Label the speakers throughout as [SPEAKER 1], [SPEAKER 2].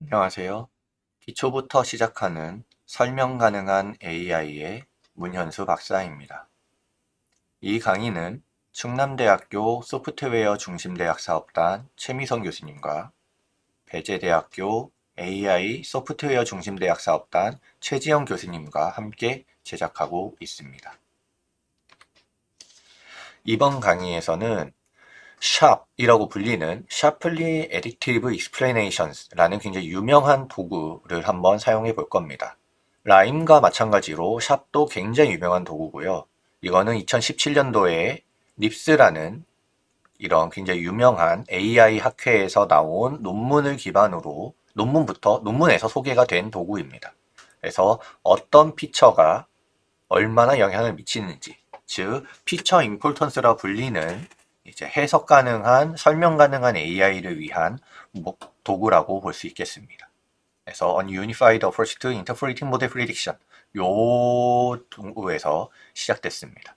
[SPEAKER 1] 안녕하세요. 기초부터 시작하는 설명 가능한 AI의 문현수 박사입니다. 이 강의는 충남대학교 소프트웨어 중심대학 사업단 최미성 교수님과 배재대학교 AI 소프트웨어 중심대학 사업단 최지영 교수님과 함께 제작하고 있습니다. 이번 강의에서는 샵이라고 불리는 Sharply Additive Explanations 라는 굉장히 유명한 도구를 한번 사용해 볼 겁니다. 라임과 마찬가지로 샵도 굉장히 유명한 도구고요. 이거는 2017년도에 립스라는 이런 굉장히 유명한 AI 학회에서 나온 논문을 기반으로 논문에서 소개가 된 도구입니다. 그래서 어떤 피처가 얼마나 영향을 미치는지, 즉 피처 임포턴스라 불리는 이제 해석 가능한, 설명 가능한 AI를 위한 도구라고 볼 수 있겠습니다. 그래서 Unified Approach to Interpreting Model Prediction 요 도구에서 시작됐습니다.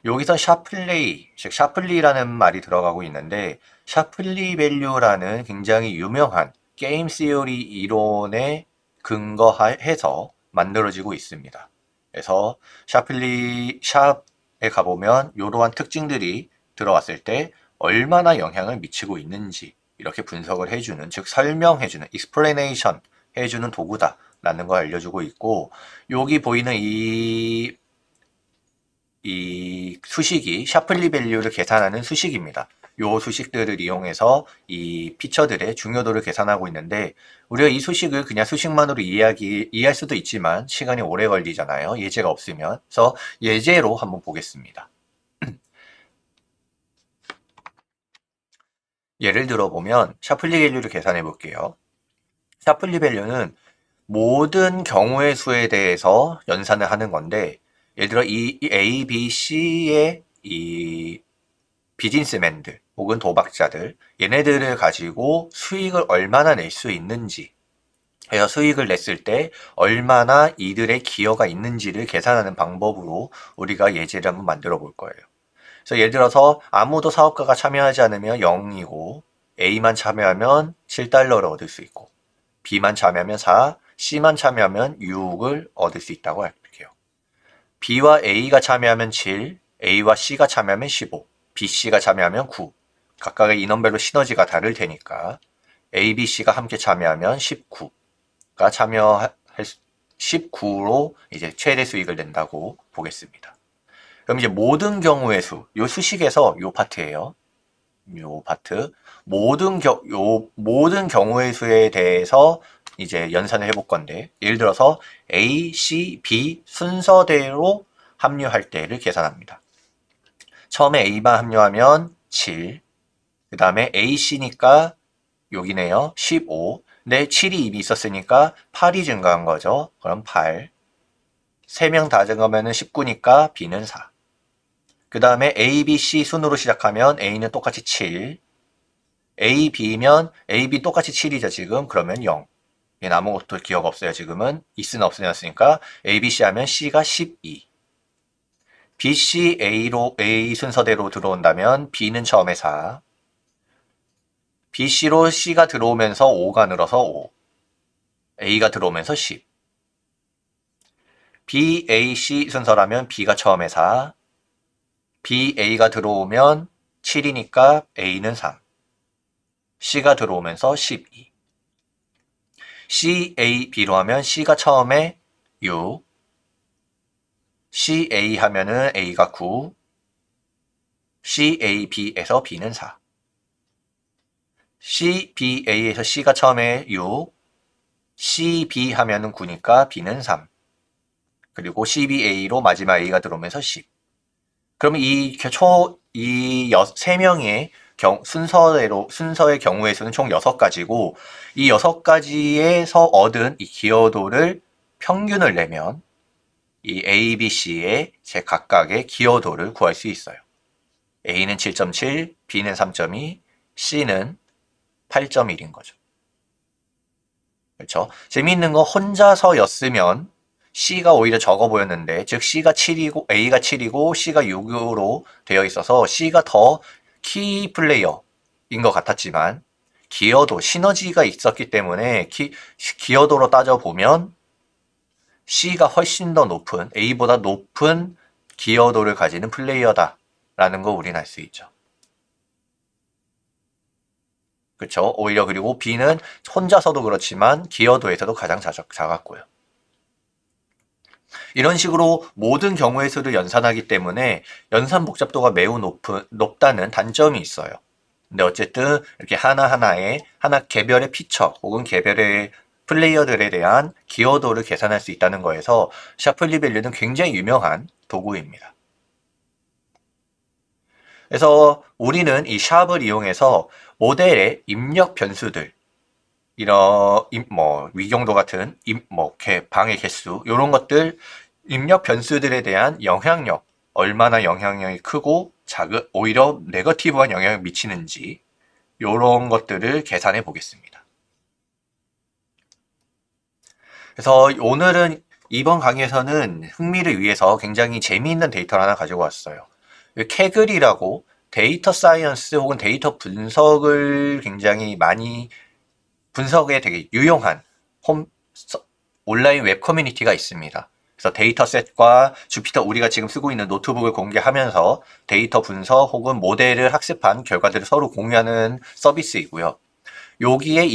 [SPEAKER 1] 여기서 샤플레이, 즉 샤플리라는 말이 들어가고 있는데 샤플리 밸류라는 굉장히 유명한 게임 시어리 이론에 근거해서 만들어지고 있습니다. 그래서 샵에 가보면 이러한 특징들이 들어왔을 때 얼마나 영향을 미치고 있는지 이렇게 분석을 해주는, 즉 설명해주는, explanation 해주는 도구다라는 걸 알려주고 있고, 여기 보이는 이 수식이 샤플리 밸류를 계산하는 수식입니다. 요 수식들을 이용해서 이 피처들의 중요도를 계산하고 있는데, 우리가 이 수식을 그냥 수식만으로 이해할 수도 있지만 시간이 오래 걸리잖아요. 예제가 없으면. 그래서 예제로 한번 보겠습니다. 예를 들어보면 샤플리 밸류를 계산해 볼게요. 샤플리 밸류는 모든 경우의 수에 대해서 연산을 하는 건데, 예를 들어 이 A, B, C의 이 비즈니스맨들 혹은 도박자들, 얘네들을 가지고 수익을 얼마나 낼 수 있는지 해서 수익을 냈을 때 얼마나 이들의 기여가 있는지를 계산하는 방법으로 우리가 예제를 한번 만들어 볼 거예요. 그래서 예를 들어서 아무도 사업가가 참여하지 않으면 0이고 A만 참여하면 7달러를 얻을 수 있고 B만 참여하면 4, C만 참여하면 6을 얻을 수 있다고 할게요. B와 A가 참여하면 7, A와 C가 참여하면 15, BC가 참여하면 9. 각각의 인원별로 시너지가 다를 테니까 A, B, C가 함께 참여하면 19가 19로 이제 최대 수익을 낸다고 보겠습니다. 그럼 이제 모든 경우의 수, 요 수식에서 요 파트예요. 요 파트. 모든 경우의 수에 대해서 이제 연산을 해볼 건데, 예를 들어서 A, C, B 순서대로 합류할 때를 계산합니다. 처음에 A만 합류하면 7, 그 다음에 AC니까 여기네요. 15. 근데 7이 이미 있었으니까 8이 증가한 거죠. 그럼 8. 3명 다 증가하면 19니까 B는 4. 그 다음에 A, B, C 순으로 시작하면 A는 똑같이 7. A, B면 A, B 똑같이 7이죠, 지금. 그러면 0. 얘는 아무것도 기억 없어요, 지금은. 있으나 없으냐으니까 A, B, C 하면 C가 12. B, C, A 순서대로 들어온다면 B는 처음에 4. BC로 C가 들어오면서 5가 늘어서 5. A가 들어오면서 10. BAC 순서라면 B가 처음에 4. BA가 들어오면 7이니까 A는 3. C가 들어오면서 12. CAB로 하면 C가 처음에 6. CA 하면은 A가 9. CAB에서 B는 4. CBA에서 C가 처음에 6. CB 하면은 9니까 B는 3. 그리고 CBA로 마지막 A가 들어오면서 10. 그러면 이 3명의 순서의 경우의 수는 총 6가지고, 이 6가지에서 얻은 이 기여도를 평균을 내면 이 A, B, C의 제 각각의 기여도를 구할 수 있어요. A는 7.7, B는 3.2, C는 8.1인 거죠. 그렇죠? 재미있는 건 혼자서였으면 C가 오히려 적어 보였는데, 즉 C가 7이고 A가 7이고 C가 6으로 되어 있어서 C가 더 키 플레이어인 것 같았지만, 기여도, 시너지가 있었기 때문에 기여도로 따져보면 C가 훨씬 더 높은, A보다 높은 기여도를 가지는 플레이어다 라는 거 우리는 알 수 있죠. 그쵸? 오히려 그리고 B는 혼자서도 그렇지만 기여도에서도 가장 작았고요. 이런 식으로 모든 경우의 수를 연산하기 때문에 연산 복잡도가 매우 높다는 단점이 있어요. 근데 어쨌든 이렇게 하나 개별의 피처 혹은 개별의 플레이어들에 대한 기여도를 계산할 수 있다는 거에서 샤플리 밸류는 굉장히 유명한 도구입니다. 그래서 우리는 이 샵을 이용해서 모델의 입력 변수들, 이런 위경도 같은 방해 개수 이런 것들 입력 변수들에 대한 영향력, 얼마나 영향력이 크고 오히려 네거티브한 영향을 미치는지 이런 것들을 계산해 보겠습니다. 그래서 오늘은 이번 강의에서는 흥미를 위해서 굉장히 재미있는 데이터를 하나 가지고 왔어요. 캐글이라고 데이터 사이언스 혹은 데이터 분석을 굉장히 많이 분석에 되게 유용한 온라인 웹 커뮤니티가 있습니다. 그래서 데이터셋과 주피터 우리가 지금 쓰고 있는 노트북을 공개하면서 데이터 분석 혹은 모델을 학습한 결과들을 서로 공유하는 서비스이고요. 여기에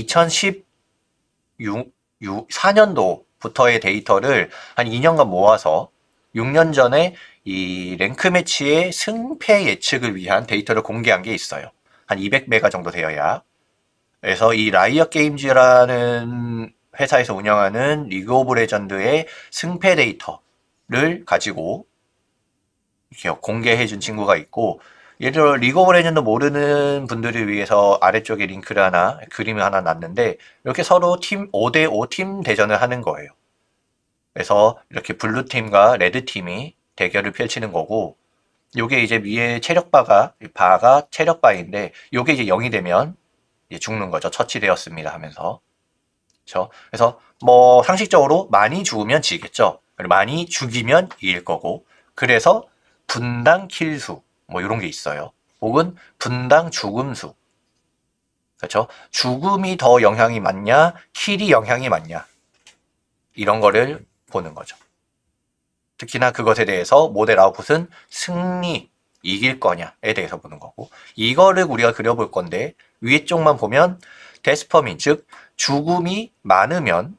[SPEAKER 1] 2014년도부터의 데이터를 한 2년간 모아서 6년 전에 이 랭크 매치의 승패 예측을 위한 데이터를 공개한 게 있어요. 한 200메가 정도 되어야. 그래서 이 라이엇 게임즈라는 회사에서 운영하는 리그 오브 레전드의 승패 데이터를 가지고 이렇게 공개해 준 친구가 있고, 예를 들어 리그 오브 레전드 모르는 분들을 위해서 아래쪽에 그림을 하나 놨는데, 이렇게 서로 5대5 팀 대전을 하는 거예요. 그래서 이렇게 블루 팀과 레드 팀이 대결을 펼치는 거고, 요게 이제 위에 바가 체력 바인데, 요게 이제 0이 되면 죽는 거죠. 처치되었습니다 하면서. 그렇죠? 그래서 상식적으로 많이 죽으면 지겠죠. 많이 죽이면 이길 거고. 그래서 분당 킬수 이런 게 있어요. 혹은 분당 죽음수. 그렇죠? 죽음이 더 영향이 많냐, 킬이 영향이 많냐. 이런 거를 보는 거죠. 특히나 그것에 대해서 모델 아웃풋은 승리, 이길 거냐에 대해서 보는 거고, 이거를 우리가 그려볼 건데 위에 쪽만 보면 데스퍼민, 즉 죽음이 많으면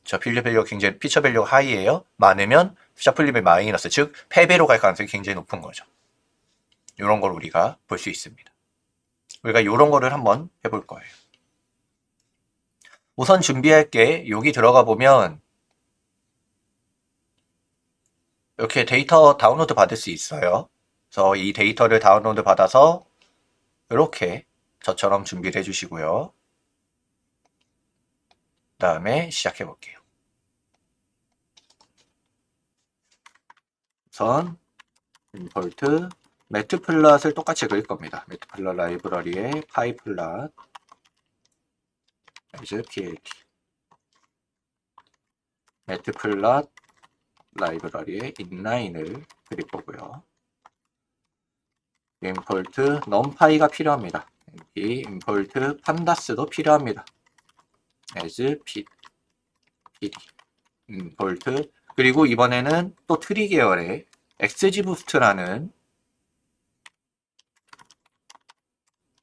[SPEAKER 1] 필드 밸류가 굉장히 피처 밸류가 하이예요. 많으면 샤플리벨 마이너스, 즉 패배로 갈 가능성이 굉장히 높은 거죠. 이런 걸 우리가 볼 수 있습니다. 우리가 이런 거를 한번 해볼 거예요. 우선 준비할 게 여기 들어가 보면 이렇게 데이터 다운로드 받을 수 있어요. 그래서 이 데이터를 다운로드 받아서 이렇게 저처럼 준비를 해주시고요. 그 다음에 시작해 볼게요. 우선 임포트 매트플랫을 똑같이 그릴 겁니다. 매트플랫 라이브러리에 파이플랫 as plt 매트플랫 라이브러리에 인라인을 그릴 거고요. 임포트 numpy가 필요합니다. 임포트 판다스도 필요합니다. as pd 임포트, 그리고 이번에는 또 트리 계열의 XGBoost라는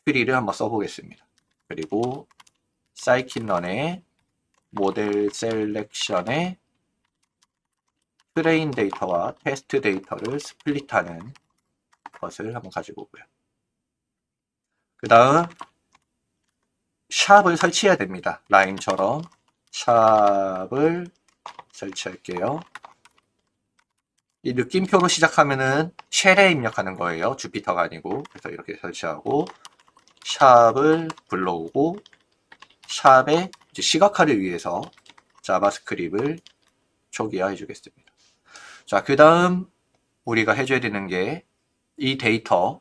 [SPEAKER 1] 트리를 한번 써보겠습니다. 그리고 scikit-learn의 모델 셀렉션에 트레인 데이터와 테스트 데이터를 스플릿하는 것을 한번 가지고 오고요. 그 다음 샵을 설치해야 됩니다. 라임처럼 샵을 설치할게요. 이 느낌표로 시작하면은 쉘에 입력하는 거예요. 주피터가 아니고. 그래서 이렇게 설치하고 샵을 불러오고 샵에 이제 시각화를 위해서 자바스크립트를 초기화해 주겠습니다. 자, 그 다음 우리가 해줘야 되는 게 이 데이터,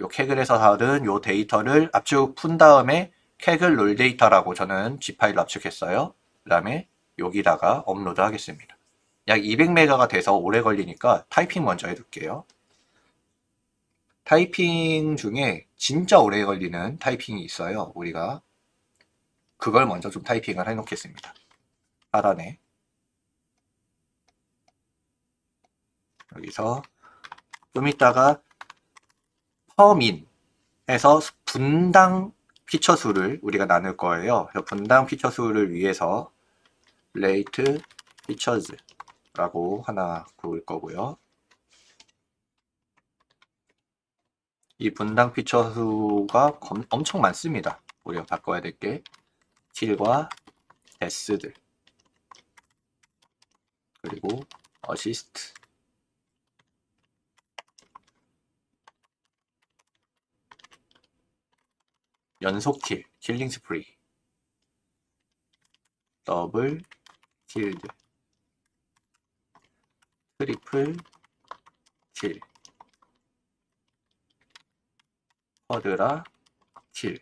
[SPEAKER 1] 요 캐글에서 다룬 요 데이터를 압축 푼 다음에 캐글 롤 데이터라고 저는 G파일로 압축했어요. 그 다음에 여기다가 업로드 하겠습니다. 약 200메가가 돼서 오래 걸리니까 타이핑 먼저 해둘게요. 타이핑 중에 진짜 오래 걸리는 타이핑이 있어요. 우리가 그걸 먼저 좀 타이핑을 해놓겠습니다. 하단에 여기서 좀 이따가 퍼민 해서 분당 피처 수를 우리가 나눌 거예요. 그래서 분당 피처 수를 위해서 rate features 라고 하나 구울 거고요. 이 분당 피처 수가 엄청 많습니다. 우리가 바꿔야 될 게 킬과 데스들 그리고 어시스트 연속킬, 킬링 스프리 더블 킬드 트리플 킬 쿼드라 킬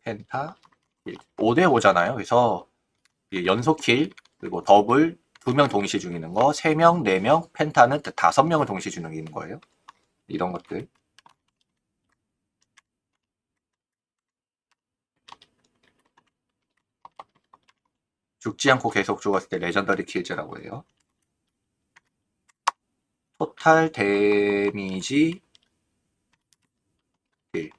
[SPEAKER 1] 펜타 킬 5대5잖아요. 그래서 연속 킬 그리고 더블 2명 동시에 죽이는 거 3명, 4명, 펜타는 5명을 동시에 죽이는 거예요. 이런 것들 죽지 않고 계속 죽었을 때 레전더리 킬즈라고 해요. 토탈 데미지 딜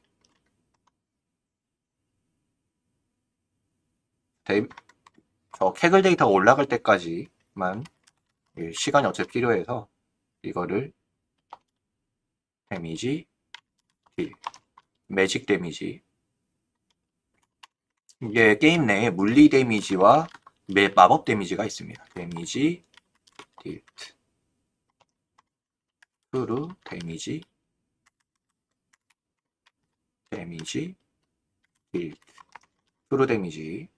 [SPEAKER 1] 저 캐글 데이터가 올라갈 때까지만 시간이 어차피 필요해서 이거를 데미지 딜 매직 데미지 이게 게임 내에 물리 데미지와 마법 데미지가 있습니다. 데미지 딜트 트루 데미지 딜트 트루 데미지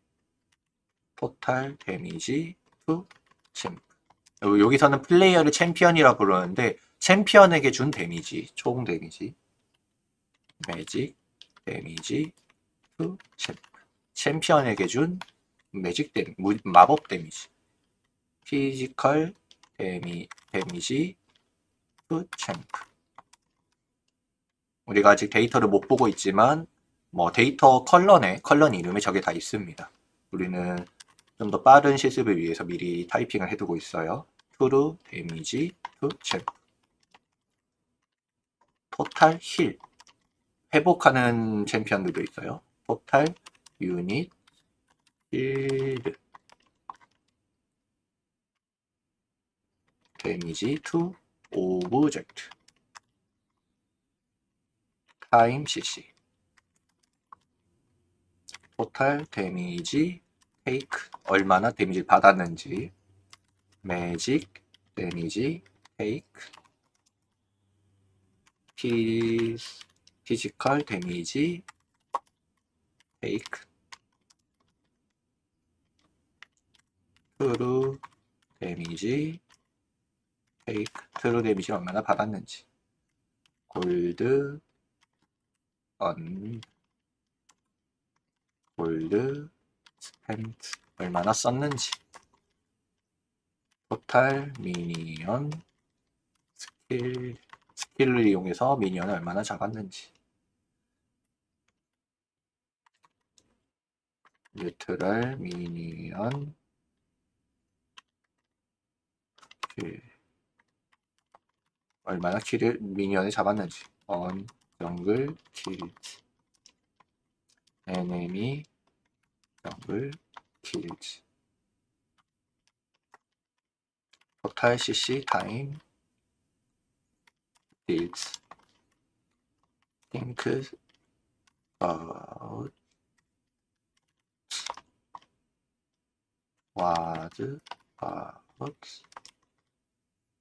[SPEAKER 1] 토탈 데미지 투 챔프 여기서는 플레이어를 챔피언이라 부르는데 챔피언에게 준 데미지 총 데미지 매직 데미지 투 챔프 챔피언에게 준 매직 마법 데미지 피지컬 데미지 투 챔프 우리가 아직 데이터를 못 보고 있지만 뭐 데이터 컬러 이름에 저게 다 있습니다. 우리는 좀 더 빠른 실습을 위해서 미리 타이핑을 해두고 있어요. 트루 데미지 투 챔프 토탈 힐 회복하는 챔피언들도 있어요. 토탈 유닛 힐드 데미지 투 오브젝트 타임 cc 토탈 데미지 테이크 얼마나 데미지를 받았는지 매직 데미지 테이크 피지컬 데미지 테이크 트루 데미지 테이크 트루 데미지 얼마나 받았는지 골드 골드 스펜트 얼마나 썼는지 토탈 미니언 스킬을 이용해서 미니언을 얼마나 잡았는지 뉴트럴 미니언 얼마나 미니언을 잡았는지 정글 킬즈 에네미 정글 킬즈 토탈 cc 타임 딜즈 띵크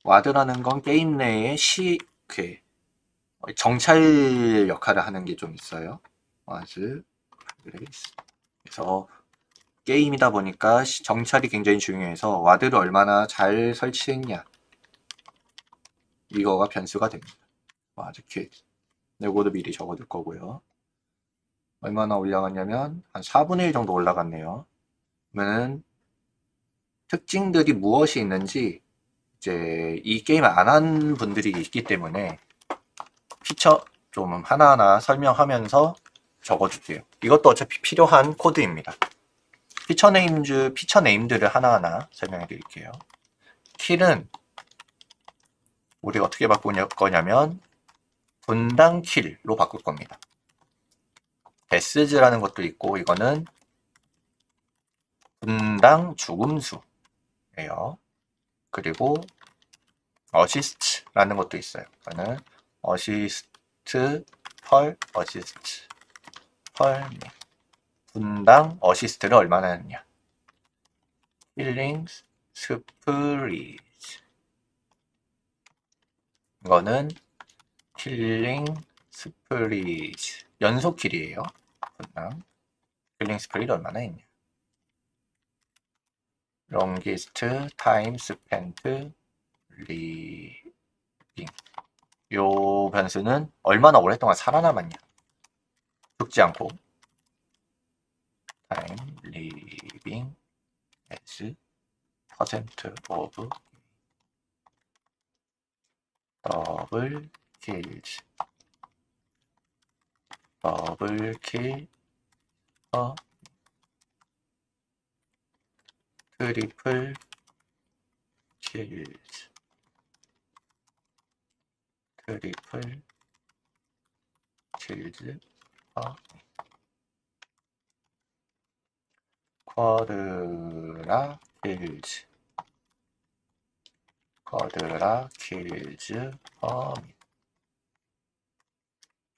[SPEAKER 1] 와드라는 건 게임 내에 정찰 역할을 하는 게 좀 있어요. 와드 그래서 게임이다 보니까 정찰이 굉장히 중요해서 와드를 얼마나 잘 설치했냐 이거가 변수가 됩니다. 와드 킬 이거도 미리 적어둘 거고요. 얼마나 올라갔냐면 한 4분의 1 정도 올라갔네요. 그러면 특징들이 무엇이 있는지 이제 이 게임을 안 한 분들이 있기 때문에 피처 좀 하나하나 설명하면서 적어줄게요. 이것도 어차피 필요한 코드입니다. 피처 네임들을 하나하나 설명해 드릴게요. 킬은 우리가 어떻게 바꿀 거냐면 분당 킬로 바꿀 겁니다. 데스즈라는 것도 있고 이거는 분당 죽음수예요. 그리고 어시스트라는 것도 있어요. 이거는 어시스트 펄 어시스트 펄 분당 어시스트를 얼마나 했냐. 힐링 스프리즈 이거는 힐링 스프리즈 연속 킬이에요. 분당 힐링 스프리즈 얼마나 했냐. 롱기스트 타임 스펜트 리빙 요 변수는 얼마나 오랫동안 살아남았냐. 죽지 않고 타임 리빙 as 퍼센트 오브 더블 킬즈 더블 킬 트리플 킬즈 트리플 킬즈 쿼드라 킬즈 쿼드라 킬즈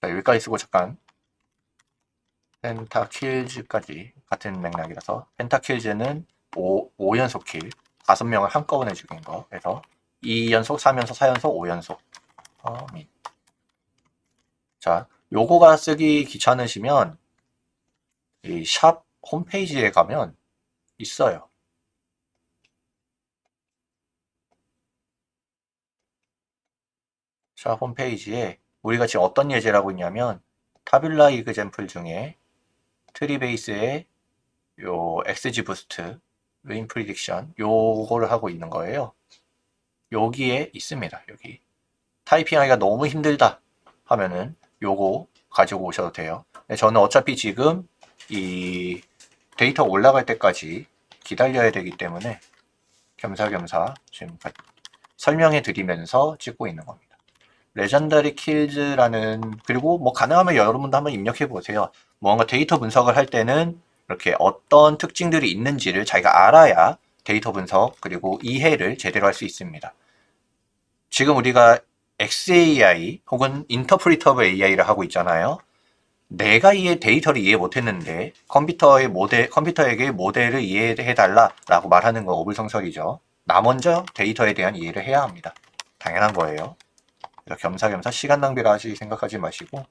[SPEAKER 1] 자, 여기까지 쓰고 잠깐 펜타킬즈까지 같은 맥락이라서 펜타킬즈는 5연속 킬 5명을 한꺼번에 죽인 거 그래서 2연속, 3연속, 4연속, 5연속 자, 요거가 쓰기 귀찮으시면 이 샵 홈페이지에 가면 있어요. 샵 홈페이지에 우리가 지금 어떤 예제를 하고 있냐면 타뷸라 이그젬플 중에 트리베이스의 요 XG 부스트 윈 프리딕션 요거를 하고 있는 거예요. 여기에 있습니다. 여기 타이핑하기가 너무 힘들다 하면은 요거 가지고 오셔도 돼요. 근데 저는 어차피 지금 이 데이터 올라갈 때까지 기다려야 되기 때문에 겸사겸사 지금 설명해 드리면서 찍고 있는 겁니다. 레전더리 킬즈라는 그리고 뭐 가능하면 여러분도 한번 입력해 보세요. 뭔가 데이터 분석을 할 때는 이렇게 어떤 특징들이 있는지를 자기가 알아야 데이터 분석 그리고 이해를 제대로 할 수 있습니다. 지금 우리가 XAI 혹은 인터프리터블 AI를 하고 있잖아요. 내가 데이터를 이해 못했는데 컴퓨터에게 모델을 이해해달라라고 말하는 건 어불성설이죠. 나 먼저 데이터에 대한 이해를 해야 합니다. 당연한 거예요. 그래서 겸사겸사 시간 낭비를 생각하지 마시고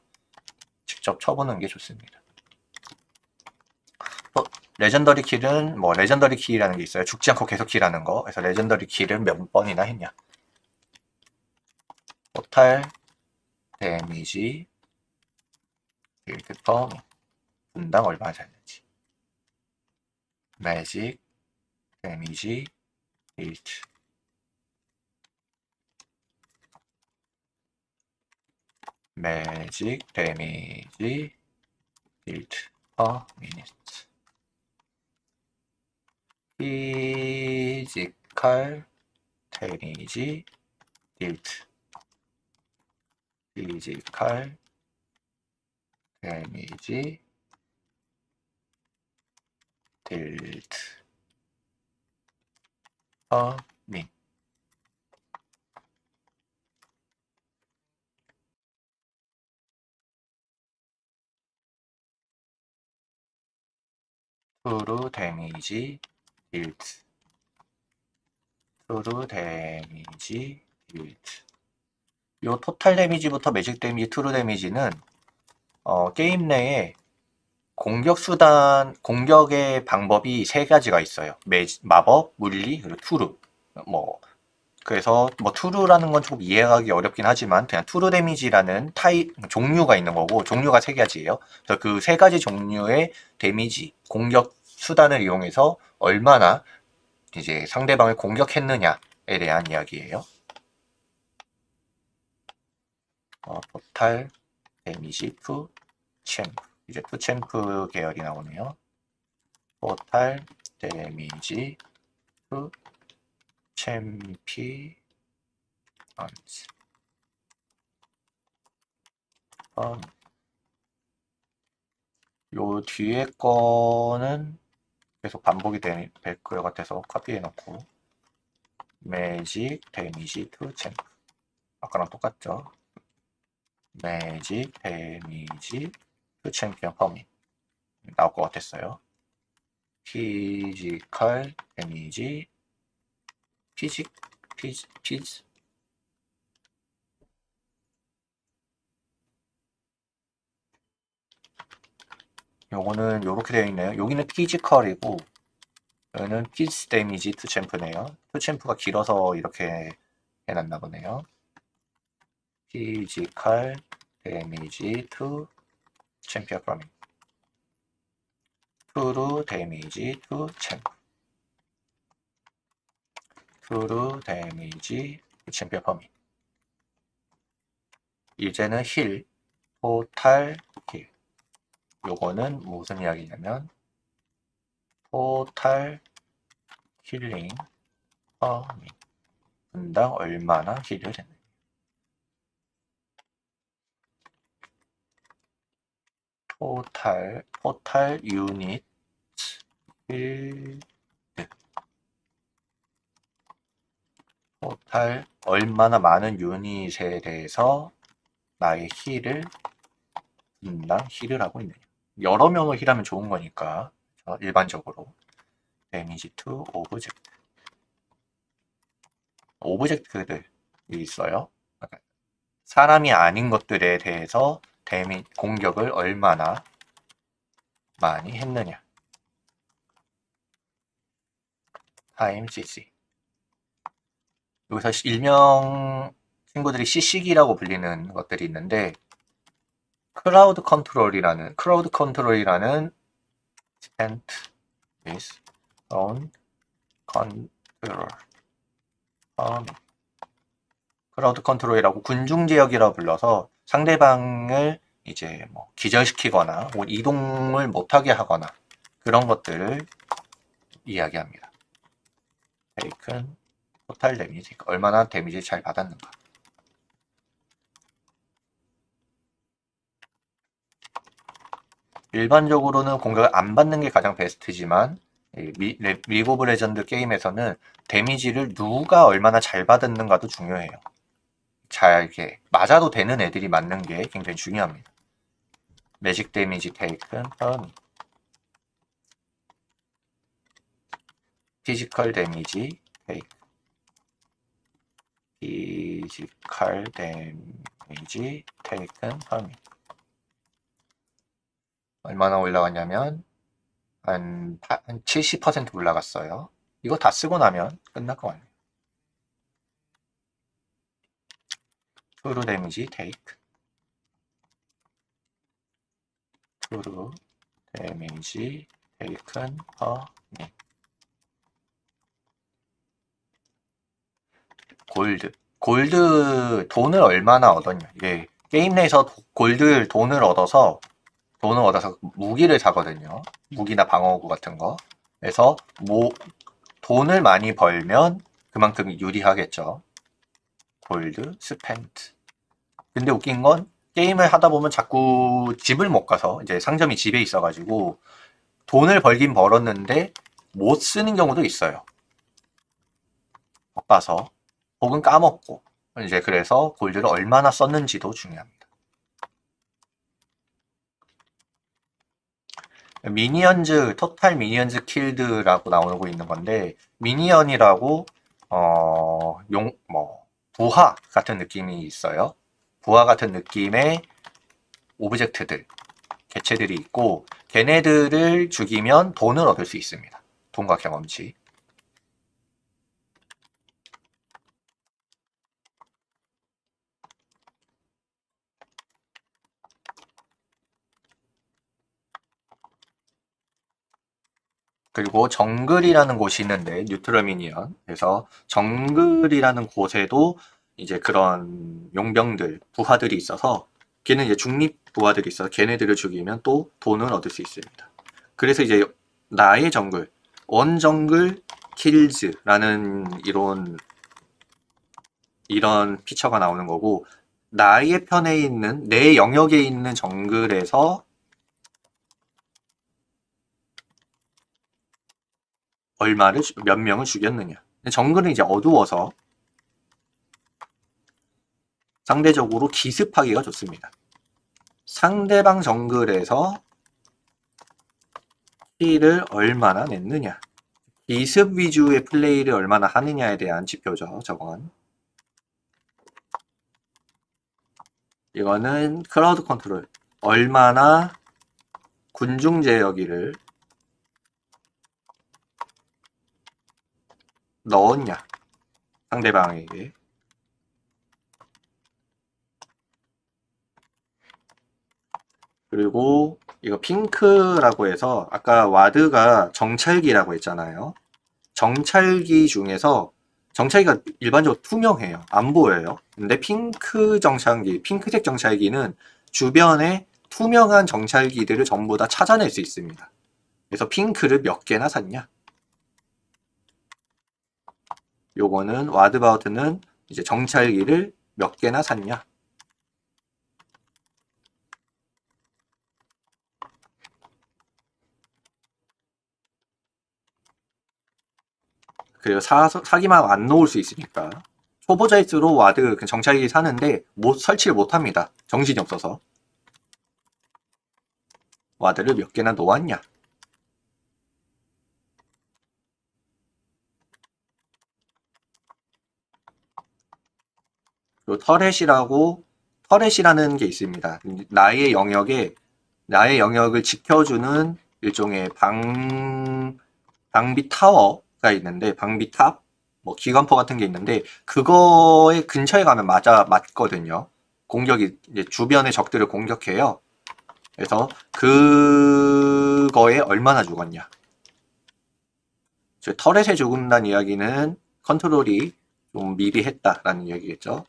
[SPEAKER 1] 직접 쳐보는 게 좋습니다. 레전더리 킬은 뭐 레전더리 킬이라는 게 있어요. 죽지 않고 계속 킬하는 거. 그래서 레전더리 킬은 몇 번이나 했냐. 토탈 데미지 빌드 퍼 분당 얼마나 잤는지 매직 데미지 빌드 매직 데미지 빌드 퍼 미니트 피지컬 데미지 빌드 피지컬 데미지 빌드 퍼 민 트루 데미지 빌드 트루 데미지 빌드 요 토탈 데미지부터 매직 데미지, 트루 데미지는 게임 내에 공격의 방법이 3가지가 있어요. 마법, 물리, 그리고 투르. 그래서 투르라는 건 조금 이해하기 어렵긴 하지만 그냥 투르 데미지라는 종류가 있는 거고 종류가 3가지예요. 그래서 그 3가지 종류의 데미지, 공격 수단을 이용해서 얼마나 이제 상대방을 공격했느냐에 대한 이야기예요. 토탈 데미지 투 챔프. 이제 투 챔프 계열이 나오네요. 토탈 데미지 투 챔피언스. 요 뒤에 거는 계속 반복이 될 것 같아서 카피해 놓고 매직 데미지 투 챔프. 아까랑 똑같죠? 매직 데미지 투 챔피언 퍼밋 나올 것 같았어요. 피지컬 데미지 피즈 요거는 요렇게 되어 있네요. 여기는 피지컬이고 여기는 피즈 데미지 투 챔프네요. 투 챔프가 길어서 이렇게 해놨나 보네요. 피지컬 데미지 투 챔피언 퍼밋 투루 데미지 투 챔프 투루 데미지 챔피언 퍼밋. 이제는 힐 토탈 힐. 요거는 무슨 이야기냐면 토탈 힐링 퍼밋 분당 얼마나 힐을 했느냐. 토탈 유닛 힐 토탈 얼마나 많은 유닛에 대해서 나의 힐을 분당 힐을 하고 있느냐. 여러 명을 힐하면 좋은 거니까 일반적으로 데미지 투 오브젝트들이 있어요. 사람이 아닌 것들에 대해서 공격을 얼마나 많이 했느냐. 타임 CC. 여기서 일명 친구들이 CC기라고 불리는 것들이 있는데 크라우드 컨트롤이라는 spent with own control. 크라우드 컨트롤이라고 군중 제역이라고 불러서 상대방을 이제 뭐 기절시키거나 이동을 못하게 하거나 그런 것들을 이야기합니다. 테이큰 토탈 데미지, 얼마나 데미지 잘 받았는가. 일반적으로는 공격을 안 받는 게 가장 베스트지만 리그 오브 레전드 게임에서는 데미지를 누가 얼마나 잘 받았는가도 중요해요. 잘 이렇게 맞아도 되는 애들이 맞는 게 굉장히 중요합니다. 매직 데미지 테이큰 퍼밋, 피지컬 데미지 테이크, 피지컬 데미지 테이큰 퍼밋. 얼마나 올라갔냐면 한 70% 올라갔어요. 이거 다 쓰고 나면 끝날 것 같네요. 투루 데미지 테이크, 투루 데미지 테이큰 퍼밋. 골드 돈을 얼마나 얻었냐. 이게 게임 내에서 돈을 얻어서 무기를 사거든요. 무기나 방어구 같은 거. 그래서 돈을 많이 벌면 그만큼 유리하겠죠. 골드 스펜트. 근데 웃긴 건 게임을 하다 보면 자꾸 집을 못 가서 이제 상점이 집에 있어가지고 돈을 벌긴 벌었는데 못 쓰는 경우도 있어요. 바빠서 혹은 까먹고 이제 그래서 골드를 얼마나 썼는지도 중요합니다. 미니언즈 토탈 미니언즈 킬드라고 나오고 있는 건데 미니언이라고 부하 같은 느낌이 있어요. 부하 같은 느낌의 오브젝트들 개체들이 있고 걔네들을 죽이면 돈을 얻을 수 있습니다. 돈과 경험치. 그리고 정글이라는 곳이 있는데 뉴트럴 미니언. 그래서 정글이라는 곳에도 이제 그런 용병들, 부하들이 있어서 걔는 이제 중립 부하들이 있어서 걔네들을 죽이면 또 돈을 얻을 수 있습니다. 그래서 이제 나의 정글, 원 정글 킬즈라는 이런 피처가 나오는 거고, 나의 편에 있는 내 영역에 있는 정글에서 몇 명을 죽였느냐. 정글은 이제 어두워서 상대적으로 기습하기가 좋습니다. 상대방 정글에서 킬을 얼마나 냈느냐. 기습 위주의 플레이를 얼마나 하느냐에 대한 지표죠, 저건. 이거는 크라우드 컨트롤. 얼마나 군중 제어기를 넣었냐, 상대방에게. 그리고 이거 핑크라고 해서 아까 와드가 정찰기라고 했잖아요. 정찰기 중에서 정찰기가 일반적으로 투명해요. 안 보여요. 근데 핑크색 정찰기는 주변에 투명한 정찰기들을 전부 다 찾아낼 수 있습니다. 그래서 핑크를 몇 개나 샀냐? 요거는 와드바우트는 이제 정찰기를 몇 개나 샀냐? 그리고 사기만 하고 안 놓을 수 있으니까. 초보자일수록 와드 정찰기 사는데 설치를 못합니다. 정신이 없어서. 와드를 몇 개나 놓았냐? 그리고 터렛이라는 게 있습니다. 나의 영역을 지켜주는 일종의 방비 타워가 있는데, 방비탑, 뭐 기관포 같은 게 있는데, 그거에 근처에 가면 맞거든요. 공격이 이제 주변의 적들을 공격해요. 그래서 그거에 얼마나 죽었냐. 터렛에 죽는다는 이야기는 컨트롤이 좀 미비했다라는 이야기겠죠.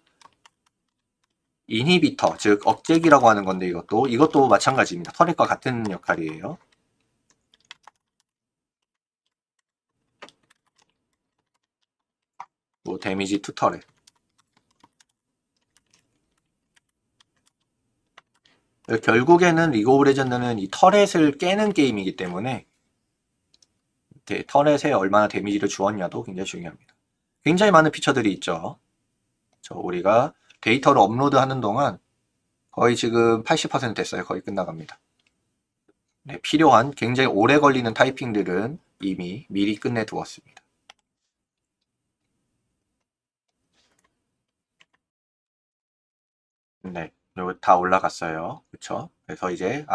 [SPEAKER 1] 이니비터, 즉 억제기라고 하는 건데 이것도 마찬가지입니다. 터렛과 같은 역할이에요. 뭐 데미지 투 터렛. 결국에는 리그 오브 레전드는 이 터렛을 깨는 게임이기 때문에 터렛에 얼마나 데미지를 주었냐도 굉장히 중요합니다. 굉장히 많은 피처들이 있죠. 우리가 데이터를 업로드하는 동안 거의 지금 80% 됐어요. 거의 끝나갑니다. 네, 필요한 굉장히 오래 걸리는 타이핑들은 이미 미리 끝내두었습니다. 네, 다 올라갔어요. 그쵸? 그래서 이제